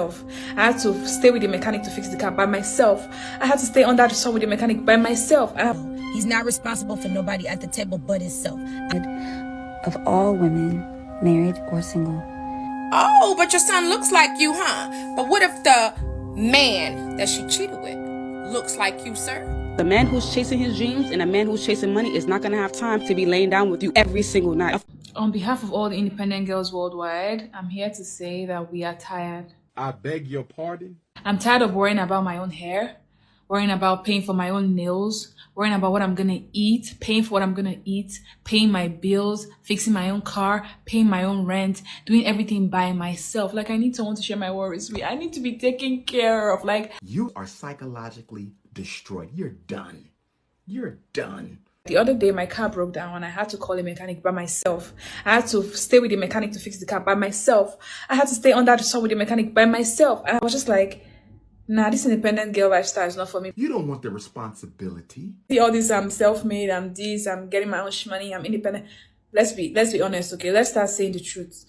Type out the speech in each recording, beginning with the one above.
myself. I had to stay with the mechanic to fix the car by myself. I had to stay under the sun with the mechanic by myself. He's not responsible for nobody at the table but himself. Of all women, married or single. Oh, but your son looks like you, huh? But what if the man that she cheated with looks like you, sir? The man who's chasing his dreams and a man who's chasing money is not going to have time to be laying down with you every single night. On behalf of all the independent girls worldwide, I'm here to say that we are tired. I beg your pardon? I'm tired of worrying about my own hair, worrying about paying for my own nails, worrying about what I'm going to eat, paying for what I'm going to eat, paying my bills, fixing my own car, paying my own rent, doing everything by myself. Like, I need someone to share my worries with. I need to be taken care of. Like, you are psychologically destroyed. You're done. You're done. The other day, my car broke down and I had to call a mechanic by myself. I had to stay with the mechanic to fix the car by myself. I had to stay under the sun with the mechanic by myself. And I was just like, nah, this independent girl lifestyle is not for me. You don't want the responsibility. See all this, I'm self-made, I'm this, I'm getting my own money, I'm independent. Let's be honest, okay? Let's start saying the truth.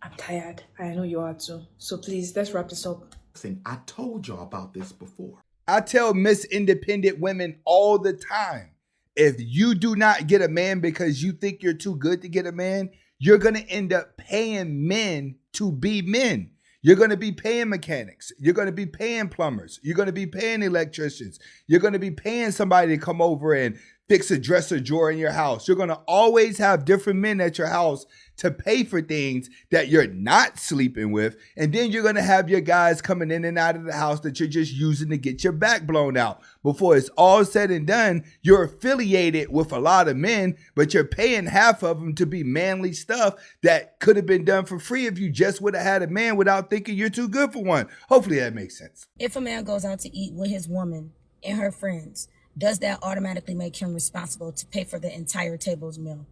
I'm tired. I know you are too. So please, let's wrap this up. Listen, I told y'all about this before. I tell Miss Independent women all the time, if you do not get a man because you think you're too good to get a man, you're going to end up paying men to be men. You're going to be paying mechanics. You're going to be paying plumbers. You're going to be paying electricians. You're going to be paying somebody to come over and fix a dresser drawer in your house. You're going to always have different men at your house to pay for things that you're not sleeping with. And then you're going to have your guys coming in and out of the house that you're just using to get your back blown out. Before it's all said and done, you're affiliated with a lot of men, but you're paying half of them to be manly stuff that could have been done for free if you just would have had a man without thinking you're too good for one. Hopefully that makes sense. If a man goes out to eat with his woman and her friends, does that automatically make him responsible to pay for the entire table's meal?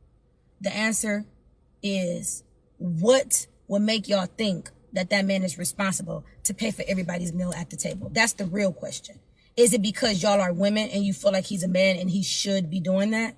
The answer is, what would make y'all think that that man is responsible to pay for everybody's meal at the table? That's the real question. Is it because y'all are women and you feel like he's a man and he should be doing that?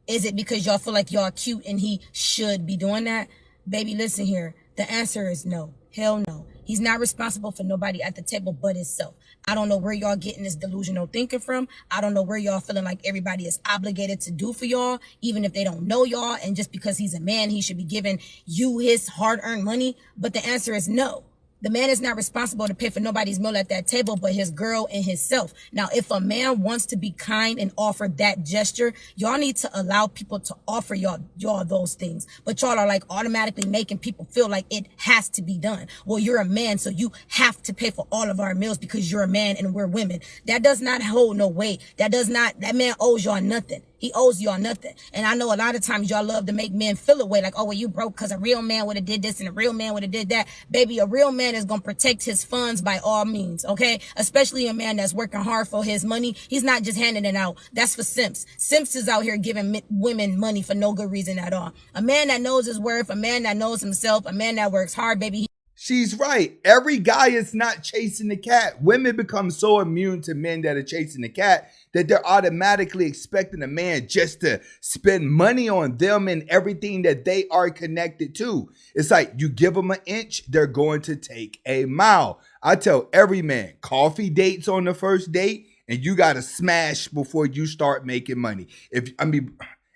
Is it because y'all feel like y'all cute and he should be doing that? Baby, listen here. The answer is no. Hell no. He's not responsible for nobody at the table but himself. I don't know where y'all getting this delusional thinking from. I don't know where y'all feeling like everybody is obligated to do for y'all, even if they don't know y'all. And just because he's a man, he should be giving you his hard-earned money. But the answer is no. The man is not responsible to pay for nobody's meal at that table but his girl and himself. Now, if a man wants to be kind and offer that gesture, y'all need to allow people to offer y'all those things. But y'all are like automatically making people feel like it has to be done. Well, you're a man, so you have to pay for all of our meals because you're a man and we're women. That does not hold no weight. That man owes y'all nothing. He owes y'all nothing. And I know a lot of times y'all love to make men feel away like, oh, well, you broke because a real man would have did this and a real man would have did that. Baby, a real man is going to protect his funds by all means, okay? Especially a man that's working hard for his money. He's not just handing it out. That's for simps. Simps is out here giving women money for no good reason at all. A man that knows his worth, a man that knows himself, a man that works hard, baby. She's right. Every guy is not chasing the cat. Women become so immune to men that are chasing the cat that they're automatically expecting a man just to spend money on them and everything that they are connected to. It's like you give them an inch, they're going to take a mile. I tell every man, coffee dates on the first date, and you got to smash before you start making money. And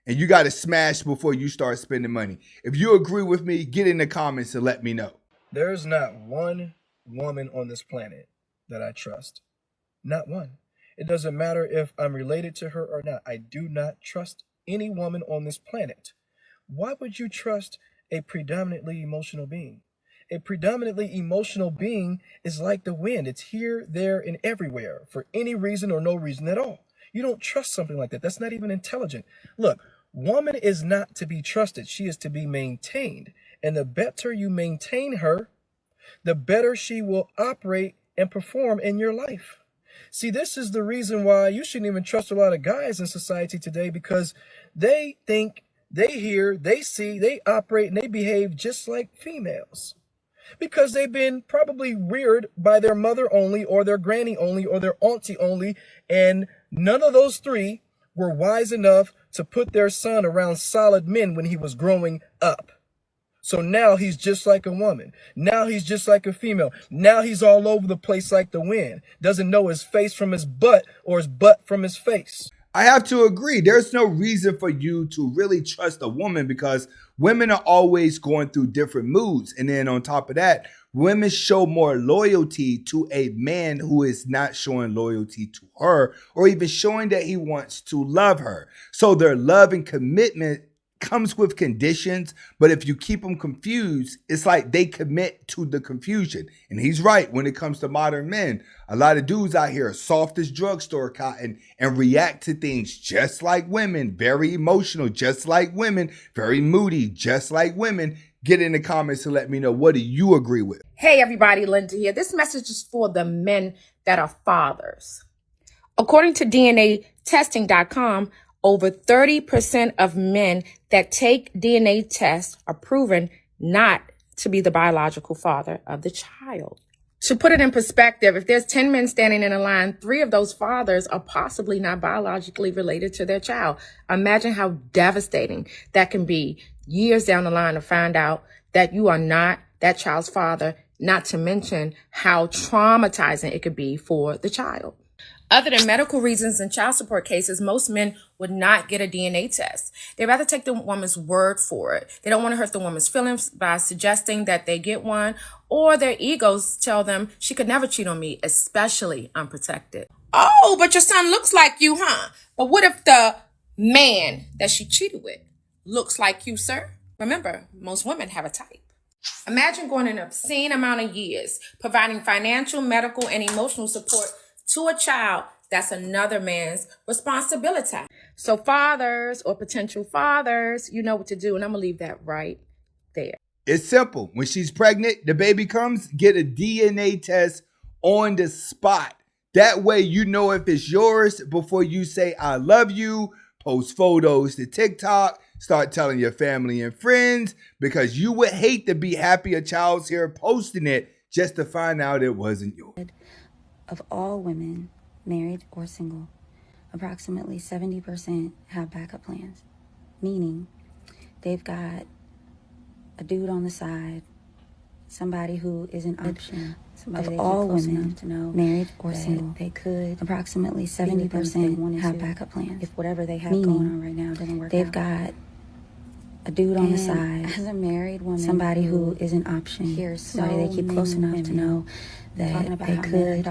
you got to smash before you start spending money. If you agree with me, get in the comments and let me know. There's not one woman on this planet that I trust. Not one. It doesn't matter if I'm related to her or not. I do not trust any woman on this planet. Why would you trust a predominantly emotional being? A predominantly emotional being is like the wind. It's here, there, and everywhere for any reason or no reason at all. You don't trust something like that. That's not even intelligent. Look, woman is not to be trusted. She is to be maintained. And the better you maintain her, the better she will operate and perform in your life. See, this is the reason why you shouldn't even trust a lot of guys in society today, because they think, they hear, they see, they operate, and they behave just like females. Because they've been probably reared by their mother only, or their granny only, or their auntie only, and none of those three were wise enough to put their son around solid men when he was growing up. So now he's just like a woman. Now he's just like a female. Now he's all over the place like the wind. Doesn't know his face from his butt or his butt from his face. I have to agree. There's no reason for you to really trust a woman because women are always going through different moods. And then on top of that, women show more loyalty to a man who is not showing loyalty to her or even showing that he wants to love her. So their love and commitment comes with conditions, but if you keep them confused, it's like they commit to the confusion. And he's right when it comes to modern men. A lot of dudes out here are soft as drugstore cotton and react to things just like women, very emotional, just like women, very moody, just like women. Get in the comments to let me know, what do you agree with? Hey everybody, Linda here. This message is for the men that are fathers. According to DNAtesting.com, over 30% of men that take DNA tests are proven not to be the biological father of the child. To put it in perspective, if there's 10 men standing in a line, 3 of those fathers are possibly not biologically related to their child. Imagine how devastating that can be years down the line to find out that you are not that child's father, not to mention how traumatizing it could be for the child. Other than medical reasons and child support cases, most men would not get a DNA test. They'd rather take the woman's word for it. They don't want to hurt the woman's feelings by suggesting that they get one, or their egos tell them she could never cheat on me, especially unprotected. Oh, but your son looks like you, huh? But what if the man that she cheated with looks like you, sir? Remember, most women have a type. Imagine going an obscene amount of years providing financial, medical, and emotional support to a child that's another man's responsibility. So fathers or potential fathers, you know what to do. And I'm going to leave that right there. It's simple. When she's pregnant, the baby comes, get a DNA test on the spot. That way you know if it's yours before you say, I love you, post photos to TikTok, start telling your family and friends, because you would hate to be happy a child's here posting it just to find out it wasn't yours. Of all women, married or single, approximately 70% have backup plans, meaning they've got a dude on the side, somebody who is an option. Somebody of all women to know, married or single, they could approximately 70% have backup plans. If whatever they have going on right now doesn't work, they've got a dude on the side, as a married woman, somebody who is an option, somebody they keep close enough to know that they could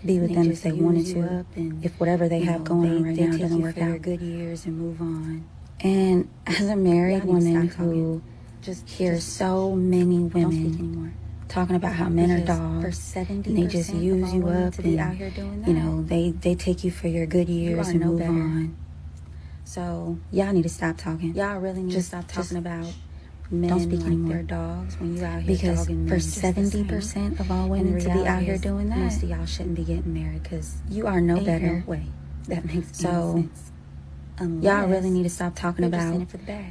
be with them if they wanted to. If whatever they have going on right now doesn't work out, good years and move on. And as a married woman who just hears so many women talking about how men are dogs and they just use you up and, you know, they take you for your good years and move on. So y'all need to stop talking. Y'all really need to stop talking about men. Don't speak anymore. They're dogs when you out here because dogging for 70% of all women to be out here doing that, most of y'all shouldn't be getting married because you are no better. No way that makes sense. Y'all really need to stop talking about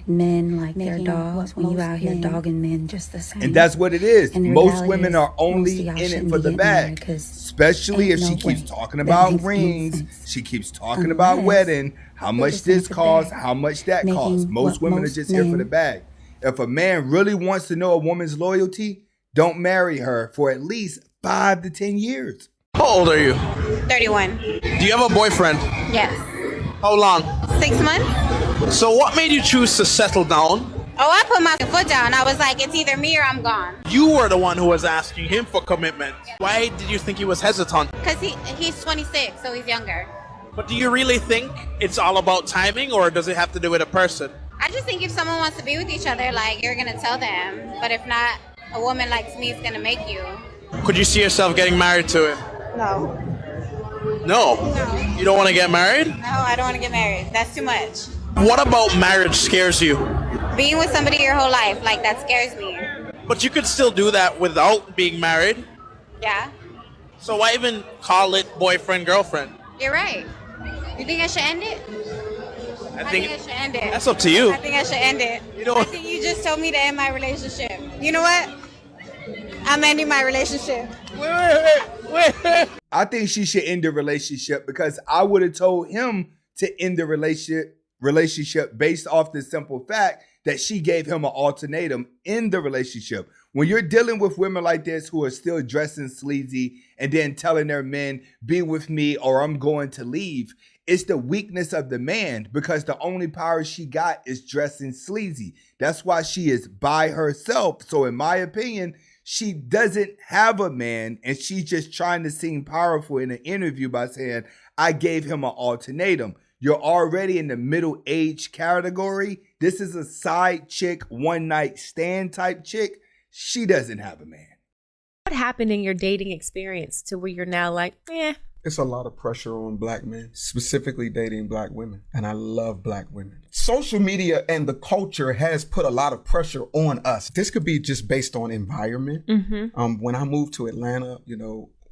men like they're dogs when you out here dogging men just the same. And that's what it is. Most women are only in it for the bag, especially if she keeps talking about rings, she keeps talking about wedding, how much this costs, how much that costs. Most women are just here for the bag. If a man really wants to know a woman's loyalty, don't marry her for at least 5 to 10 years. How old are you? 31. Do you have a boyfriend? Yes. How long? 6 months. So what made you choose to settle down? Oh, I put my foot down. I was like, it's either me or I'm gone. You were the one who was asking him for commitment. Why did you think he was hesitant? Because he's 26, so he's younger. But do you really think it's all about timing, or does it have to do with a person? I just think if someone wants to be with each other, like, you're going to tell them. But if not, a woman like me is going to make you. Could you see yourself getting married to him? No. No? You don't want to get married? No, I don't want to get married. That's too much. What about marriage scares you? Being with somebody your whole life, like, that scares me. But you could still do that without being married. Yeah. So why even call it boyfriend, girlfriend? You're right. You think I should end it? I think I should end it. That's up to you. I think I should end it. I think you just told me to end my relationship. You know what? I'm ending my relationship. Wait. I think she should end the relationship because I would have told him to end the relationship based off the simple fact that she gave him an ultimatum in the relationship. When you're dealing with women like this who are still dressing sleazy and then telling their men, be with me or I'm going to leave, it's the weakness of the man because the only power she got is dressing sleazy. That's why she is by herself. So in my opinion, she doesn't have a man and she's just trying to seem powerful in an interview by saying, I gave him an ultimatum. You're already in the middle age category. This is a side chick, one night stand type chick. She doesn't have a man. What happened in your dating experience to where you're now like, It's a lot of pressure on black men, specifically dating black women. And I love black women. Social media and the culture has put a lot of pressure on us. This could be just based on environment. When I moved to Atlanta,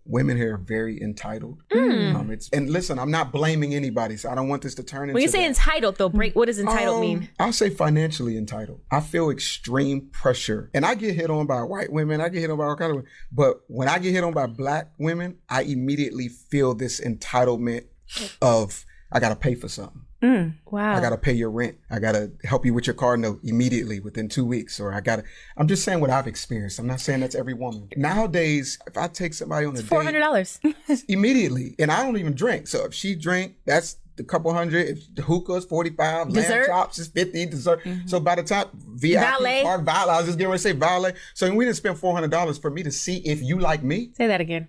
women here are very entitled. And listen, I'm not blaming anybody, so I don't want this to turn into when you say entitled, though, what does entitled mean? I'll say financially entitled. I feel extreme pressure. And I get hit on by white women. I get hit on by all kinds of women. But when I get hit on by black women, I immediately feel this entitlement of, I got to pay for something. Wow. I got to pay your rent. I got to help you with your car note immediately within 2 weeks. Or I'm just saying what I've experienced. I'm not saying that's every woman. Nowadays, if I take somebody on a date, $400 immediately, and I don't even drink. So if she drink, that's a couple hundred. If the hookah's 45, dessert? Lamb chops is 50, dessert. So by the time VIP Valet. or valet, I was just getting ready to say valet. So we didn't spend $400 for me to see if you like me. Say that again.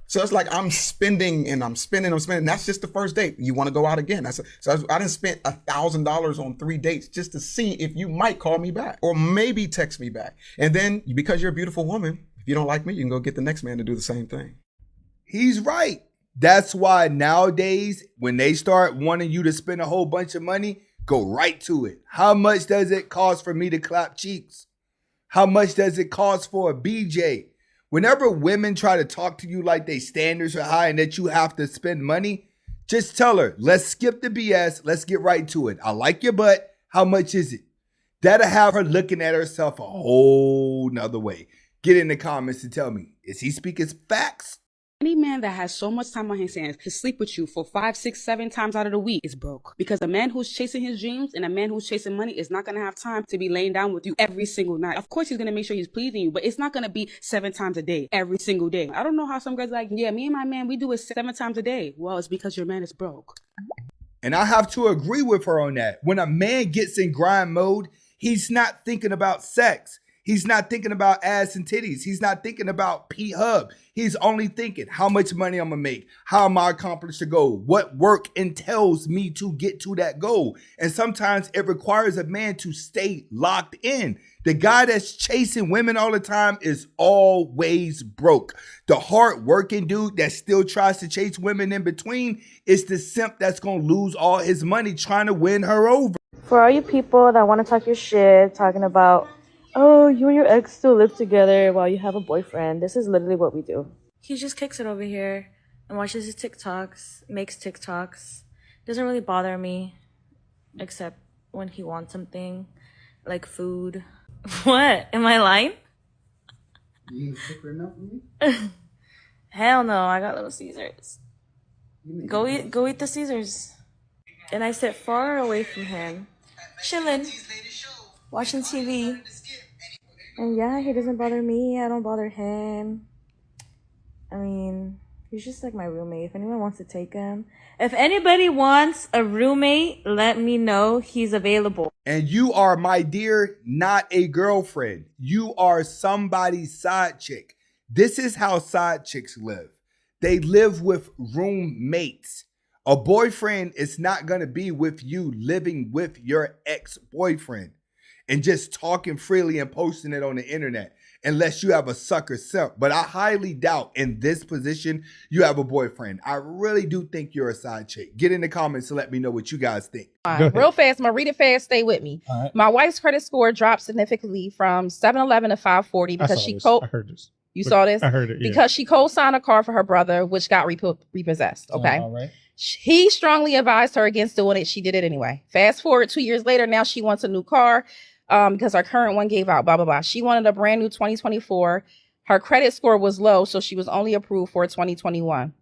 So it's like I'm spending and I'm spending. That's just the first date. You want to go out again. I didn't spend $1,000 on 3 dates just to see if you might call me back or maybe text me back. And then because you're a beautiful woman, if you don't like me, you can go get the next man to do the same thing. He's right. That's why nowadays, when they start wanting you to spend a whole bunch of money, go right to it. How much does it cost for me to clap cheeks? How much does it cost for a BJ? Whenever women try to talk to you like they standards are high and that you have to spend money, just tell her, let's skip the BS. Let's get right to it. I like your butt. How much is it? That'll have her looking at herself a whole nother way. Get in the comments and tell me, is he speaking facts? Any man that has so much time on his hands to sleep with you for 5, 6, 7 times out of the week is broke. Because a man who's chasing his dreams and a man who's chasing money is not going to have time to be laying down with you every single night. Of course, he's going to make sure he's pleasing you, but it's not going to be 7 times a day, every single day. I don't know how some guys are like, yeah, me and my man, we do it 7 times a day. Well, it's because your man is broke. And I have to agree with her on that. When a man gets in grind mode, he's not thinking about sex. He's not thinking about ass and titties. He's not thinking about P-Hub. He's only thinking how much money I'm going to make. How am I accomplished the goal? What work entails me to get to that goal? And sometimes it requires a man to stay locked in. The guy that's chasing women all the time is always broke. The hard-working dude that still tries to chase women in between is the simp that's going to lose all his money trying to win her over. For all you people that want to talk your shit, talking about, oh, you and your ex still live together while you have a boyfriend. This is literally what we do. He just kicks it over here and watches his TikToks, makes TikToks. Doesn't really bother me, except when he wants something, like food. What? Am I lying? You ain't thicker enough for me? Hell no, I got Little Caesars. Go eat the Caesars. And I sit far away from him, chilling, watching TV. And yeah, he doesn't bother me. I don't bother him. I mean, he's just like my roommate. If anyone wants to take him. If anybody wants a roommate, let me know. He's available. And you are, my dear, not a girlfriend. You are somebody's side chick. This is how side chicks live. They live with roommates. A boyfriend is not going to be with you living with your ex-boyfriend and just talking freely and posting it on the internet unless you have a sucker simp. But I highly doubt in this position you have a boyfriend. I really do think you're a side chick. Get in the comments to let me know what you guys think. Real fast, I'm gonna read it fast. Stay with me. Right. My wife's credit score dropped significantly from 711 to 540 because I heard this. You saw this? I heard it, yeah. Because she co-signed a car for her brother, which got repossessed. Okay. All right. He strongly advised her against doing it. She did it anyway. Fast forward 2 years later, now she wants a new car because her current one gave out, blah, blah, blah. She wanted a brand new 2024. Her credit score was low, so she was only approved for 2021.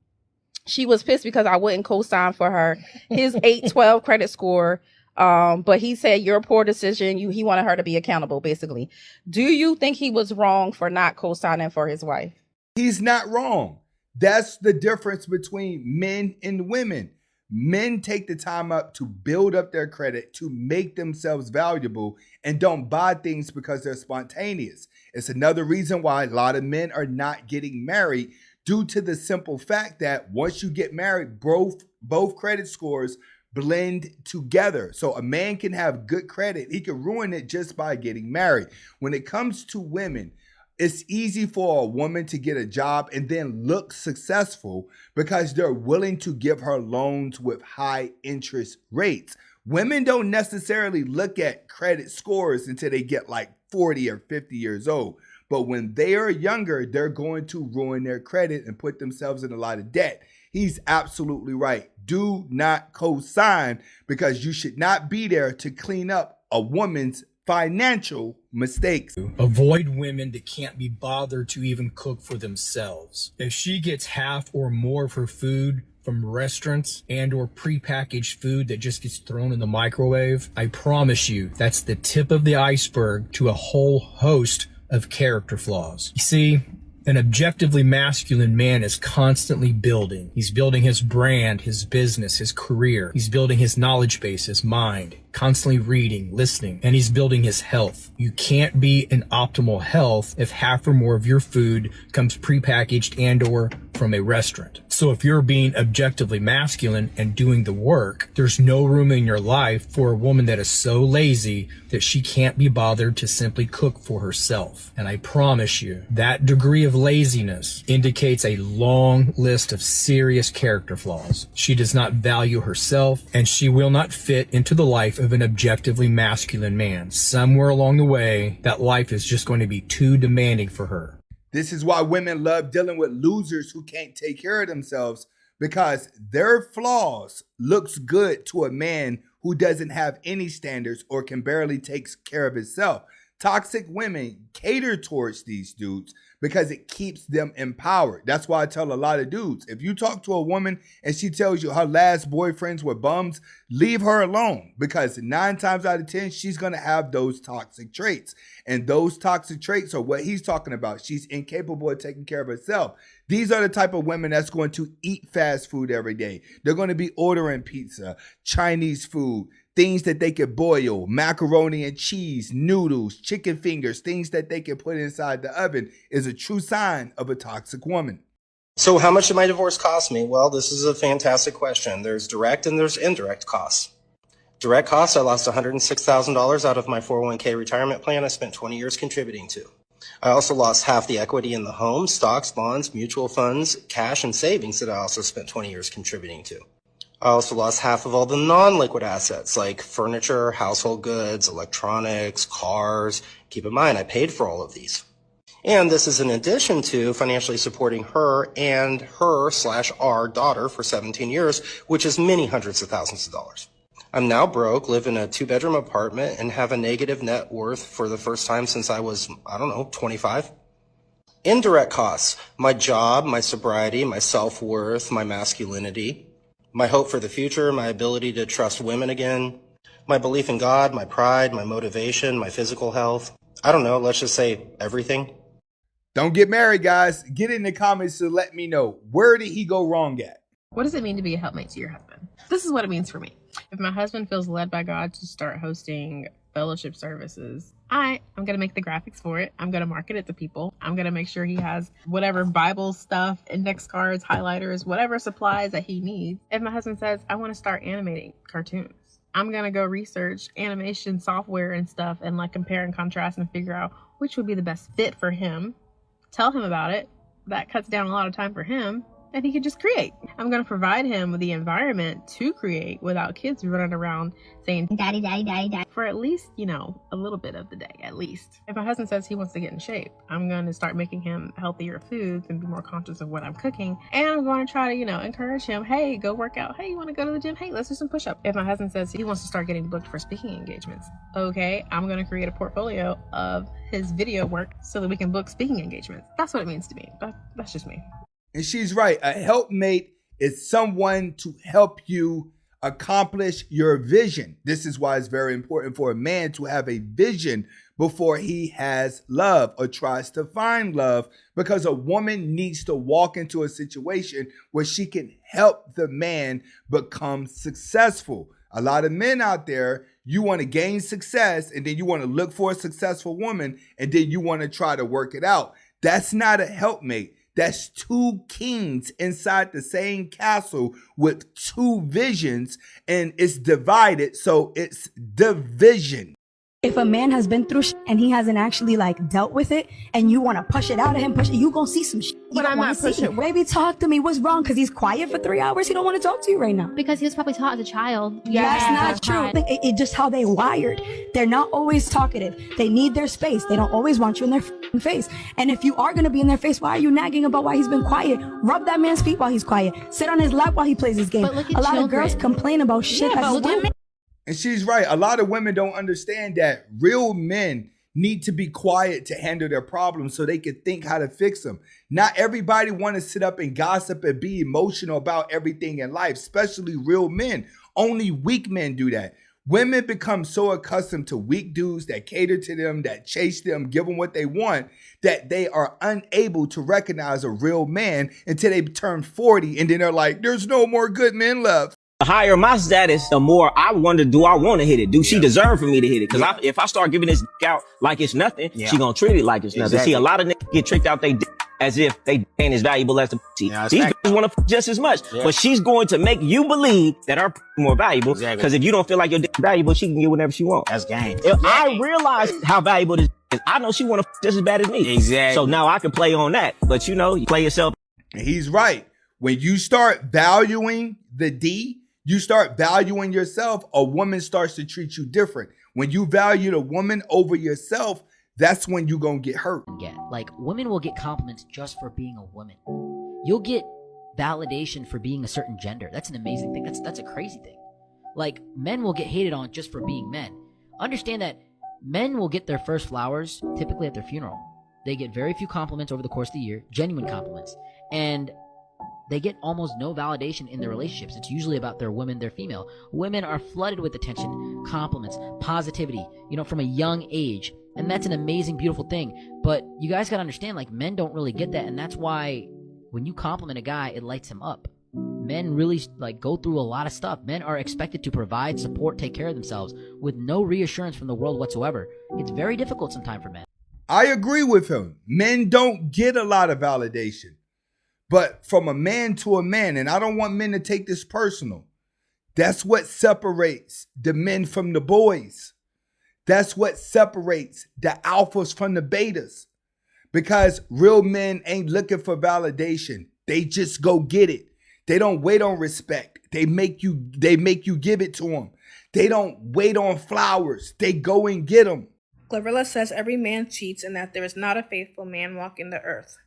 She was pissed because I wouldn't co-sign for her. His 812 credit score But he said your poor decision. He wanted her to be accountable, basically. Do you think he was wrong for not co-signing for his wife? He's not wrong. That's the difference between men and women. Men take the time up to build up their credit, to make themselves valuable, and don't buy things because they're spontaneous. It's another reason why a lot of men are not getting married, due to the simple fact that once you get married, both credit scores blend together. So a man can have good credit. He can ruin it just by getting married. When it comes to women, it's easy for a woman to get a job and then look successful because they're willing to give her loans with high interest rates. Women don't necessarily look at credit scores until they get like 40 or 50 years old. But when they are younger, they're going to ruin their credit and put themselves in a lot of debt. He's absolutely right. Do not co-sign, because you should not be there to clean up a woman's financial mistakes. Avoid women that can't be bothered to even cook for themselves. If she gets half or more of her food from restaurants and or prepackaged food that just gets thrown in the microwave, I promise you that's the tip of the iceberg to a whole host of character flaws. You see, an objectively masculine man is constantly building. He's building his brand, his business, his career. He's building his knowledge base, his mind, constantly reading, listening, and he's building his health. You can't be in optimal health if half or more of your food comes prepackaged and or from a restaurant. So if you're being objectively masculine and doing the work, there's no room in your life for a woman that is so lazy that she can't be bothered to simply cook for herself. And I promise you, that degree of laziness indicates a long list of serious character flaws. She does not value herself, and she will not fit into the life of an objectively masculine man. Somewhere along the way, that life is just going to be too demanding for her. This is why women love dealing with losers who can't take care of themselves, because their flaws looks good to a man who doesn't have any standards or can barely take care of himself. Toxic women cater towards these dudes because it keeps them empowered. That's why I tell a lot of dudes, if you talk to a woman and she tells you her last boyfriends were bums, leave her alone, because 9 times out of 10, she's going to have those toxic traits. And those toxic traits are what he's talking about. She's incapable of taking care of herself. These are the type of women that's going to eat fast food every day. They're going to be ordering pizza, Chinese food, things that they could boil, macaroni and cheese, noodles, chicken fingers, things that they can put inside the oven, is a true sign of a toxic woman. So how much did my divorce cost me? Well, this is a fantastic question. There's direct and there's indirect costs. Direct costs, I lost $106,000 out of my 401k retirement plan I spent 20 years contributing to. I also lost half the equity in the home, stocks, bonds, mutual funds, cash, and savings that I also spent 20 years contributing to. I also lost half of all the non-liquid assets like furniture, household goods, electronics, cars. Keep in mind, I paid for all of these. And this is in addition to financially supporting her and her/our daughter for 17 years, which is many hundreds of thousands of dollars. I'm now broke, live in a 2-bedroom apartment, and have a negative net worth for the first time since I was, 25. Indirect costs: my job, my sobriety, my self-worth, my masculinity, my hope for the future, my ability to trust women again, my belief in God, my pride, my motivation, my physical health. I don't know, let's just say everything. Don't get married, guys. Get in the comments to let me know, where did he go wrong at? What does it mean to be a helpmate to your husband? This is what it means for me. If my husband feels led by God to start hosting fellowship services, I'm going to make the graphics for it. I'm going to market it to people. I'm going to make sure he has whatever Bible stuff, index cards, highlighters, whatever supplies that he needs. If my husband says, I want to start animating cartoons, I'm going to go research animation software and stuff and compare and contrast and figure out which would be the best fit for him. Tell him about it. That cuts down a lot of time for him, and he can just create. I'm going to provide him with the environment to create without kids running around saying, daddy, daddy, daddy, daddy, for at least, a little bit of the day, at least. If my husband says he wants to get in shape, I'm going to start making him healthier foods and be more conscious of what I'm cooking. And I'm going to try to, encourage him, hey, go work out. Hey, you want to go to the gym? Hey, let's do some push-ups. If my husband says he wants to start getting booked for speaking engagements, okay, I'm going to create a portfolio of his video work so that we can book speaking engagements. That's what it means to me. That's just me. And she's right. A helpmate is someone to help you accomplish your vision. This is why it's very important for a man to have a vision before he has love or tries to find love, because a woman needs to walk into a situation where she can help the man become successful. A lot of men out there, you want to gain success and then you want to look for a successful woman and then you want to try to work it out. That's not a helpmate. That's two kings inside the same castle with two visions, and it's divided, so it's division. If a man has been through and he hasn't actually like dealt with it, and you want to push it out of him, you gonna see some But I'm not pushing. Baby, talk to me. What's wrong? Because he's quiet for 3 hours. He don't want to talk to you right now. Because he was probably taught as a child. That's not true. It's just how they wired. They're not always talkative. They need their space. They don't always want you in their face. And if you are going to be in their face, why are you nagging about why he's been quiet? Rub that man's feet while he's quiet. Sit on his lap while he plays his game. But look at a lot children. of girls complain about shit. Yeah, That's but women. And she's right. A lot of women don't understand that real men need to be quiet to handle their problems so they can think how to fix them. Not everybody want to sit up and gossip and be emotional about everything in life, especially real men. Only weak men do that. Women become so accustomed to weak dudes that cater to them, that chase them, give them what they want, that they are unable to recognize a real man until they turn 40, and then they're like, there's no more good men left. The higher my status, the more I wonder, do I want to hit it? Do she deserve for me to hit it? Because if I start giving this out like it's nothing, she gonna treat it like it's nothing. See, a lot of niggas get tricked out they as if they ain't as valuable as the pussy. These bitches want to just as much, but she's going to make you believe that her more valuable. Because if you don't feel like your dick valuable, she can get whatever she wants. That's game. If I realize how valuable this is, I know she want to just as bad as me. Exactly. So now I can play on that. But you know, you play yourself. And he's right. When you start valuing the D, you start valuing yourself, a woman starts to treat you different. When you value the woman over yourself, that's when you're going to get hurt. Like, women will get compliments just for being a woman. You'll get validation for being a certain gender. That's an amazing thing. That's a crazy thing. Like, men will get hated on just for being men. Understand that men will get their first flowers typically at their funeral. They get very few compliments over the course of the year, genuine compliments. And they get almost no validation in their relationships. It's usually about their women, their female. Women are flooded with attention, compliments, positivity, from a young age. And that's an amazing, beautiful thing. But you guys gotta understand, like, men don't really get that. And that's why when you compliment a guy, it lights him up. Men really, go through a lot of stuff. Men are expected to provide, support, take care of themselves with no reassurance from the world whatsoever. It's very difficult sometimes for men. I agree with him. Men don't get a lot of validation. But from a man to a man, and I don't want men to take this personal, that's what separates the men from the boys. That's what separates the alphas from the betas. Because real men ain't looking for validation. They just go get it. They don't wait on respect. They make you give it to them. They don't wait on flowers. They go and get them. Glorilla says every man cheats and that there is not a faithful man walking the earth.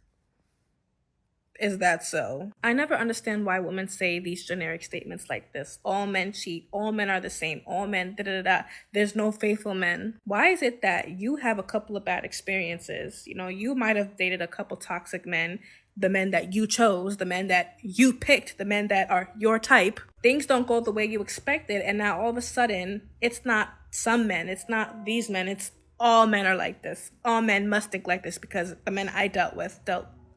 Is that so? I never understand why women say these generic statements like this. All men cheat. All men are the same. All men da-da-da-da. There's no faithful men. Why is it that you have a couple of bad experiences? You might have dated a couple toxic men, the men that you chose, the men that you picked, the men that are your type. Things don't go the way you expected, and now all of a sudden, it's not some men, it's not these men, it's all men are like this. All men must think like this because the men I dealt with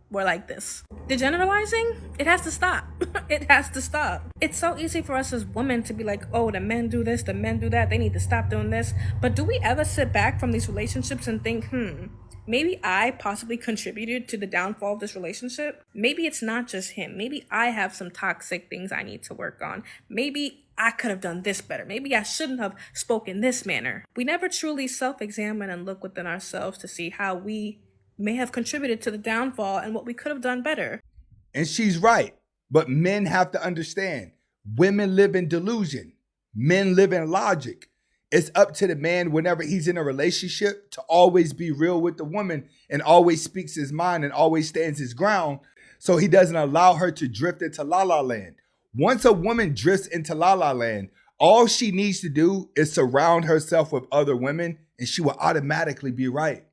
were like this. The generalizing, it has to stop. It has to stop. It's so easy for us as women to be like, oh, the men do this, the men do that, they need to stop doing this. But do we ever sit back from these relationships and think, maybe I possibly contributed to the downfall of this relationship? Maybe it's not just him. Maybe I have some toxic things I need to work on. Maybe I could have done this better. Maybe I shouldn't have spoken this manner. We never truly self-examine and look within ourselves to see how we may have contributed to the downfall and what we could have done better. And she's right. But men have to understand, women live in delusion. Men live in logic. It's up to the man whenever he's in a relationship to always be real with the woman and always speaks his mind and always stands his ground so he doesn't allow her to drift into la-la land. Once a woman drifts into la-la land, all she needs to do is surround herself with other women and she will automatically be right.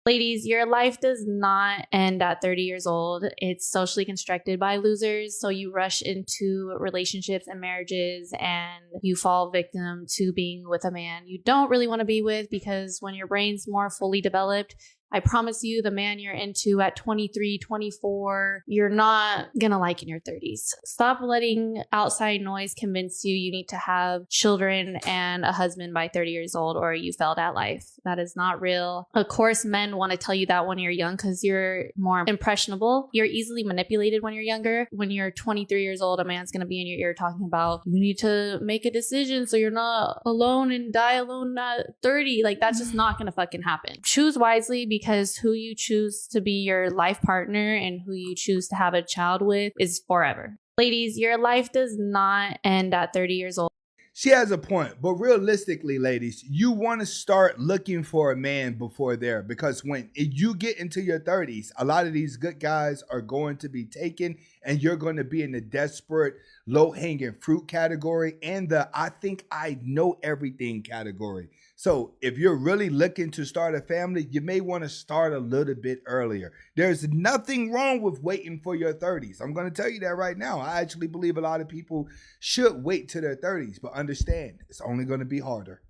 Ladies, your life does not end at 30 years old. It's socially constructed by losers. So you rush into relationships and marriages and you fall victim to being with a man you don't really want to be with, because when your brain's more fully developed, I promise you, the man you're into at 23, 24, you're not gonna like in your 30s. Stop letting outside noise convince you you need to have children and a husband by 30 years old or you failed at life. That is not real. Of course, men want to tell you that when you're young because you're more impressionable. You're easily manipulated when you're younger. When you're 23 years old, a man's gonna be in your ear talking about, you need to make a decision so you're not alone and die alone at 30. Like, that's just not gonna fucking happen. Choose wisely, because who you choose to be your life partner and who you choose to have a child with is forever. Ladies, your life does not end at 30 years old. She has a point, but realistically, ladies, you want to start looking for a man before there, because when you get into your 30s, a lot of these good guys are going to be taken and you're going to be in the desperate, low-hanging fruit category and the I think I know everything category. So if you're really looking to start a family, you may want to start a little bit earlier. There's nothing wrong with waiting for your 30s. I'm going to tell you that right now. I actually believe a lot of people should wait to their 30s, but understand it's only going to be harder.